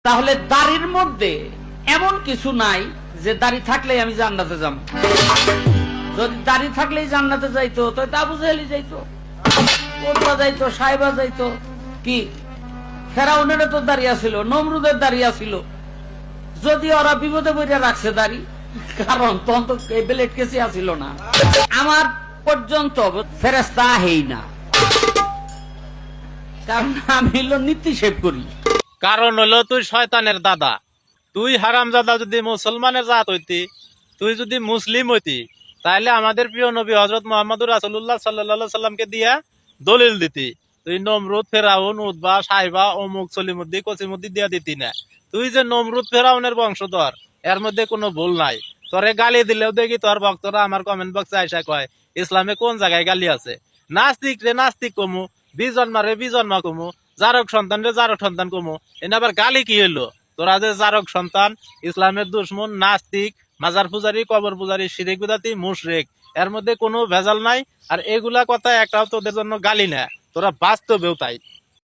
তাহলে দাড়ির মধ্যে এমন কিছু নাই যে দাড়ি থাকলেই আমি জান্নাতে যাব। যদি দাড়ি থাকলেই জান্নাতে যাইতো তো আবু জাহেলই যাইতো, ওতবা যাইতো, সাইবা যাইতো। কি ফেরাউনের তো দাঁড়িয়ে ছিল, নমরুদের দাঁড়িয়ে ছিল। যদি ওরা বিপদে বইরা রাখছে দাড়ি, কারণ তখন তো বেলেট কেসি আসিল না। আমার পর্যন্ত ফেরেশতা হেই না, কারণ আমি হলো নীতি সেভ করি। কারণ হলো তুই শয়তানের দাদা। তুই হারামজাদা যদি মুসলমানের জাত হইতি, তুই যদি মুসলিম হইতি, তাহলে আমাদের প্রিয় নবী হযরত মুহাম্মদুর রাসূলুল্লাহ সাল্লাল্লাহু সাল্লামকে দিয়া দলিল দিতি। তুই নমরুদ, ফেরাউন, উতবা, সাইবা, অমুক, সলিমুদ্দি, কসিমুদ্দি দিয়া দিতি না। তুই যে নমরুদ ফেরাউনের বংশধর, এর মধ্যে কোনো ভুল নাই। তোরে গালি দিলেও দেখি তোর ভক্তরা আমার কমেন্ট বক্সে আইসা কয় ইসলামে কোন জায়গায় গালি আছে। নাস্তিক রে নাস্তিক কমু, বিজন্মা রে বিজন্মা কমু, জারক সন্তান রে জারক সন্তান কমু। এনে আবার গালি কি হইলো? তোরা যে জারক সন্তান, ইসলামের দুশ্মন, নাস্তিক, মাজার পূজারী, কবর পূজারী, শিরিক বিদাতি, মুশরিক, এর মধ্যে কোনো ভেজাল নাই। আর এগুলা কথা একটাও তোদের জন্য গালি না, তোরা বাস্তবেও তাই।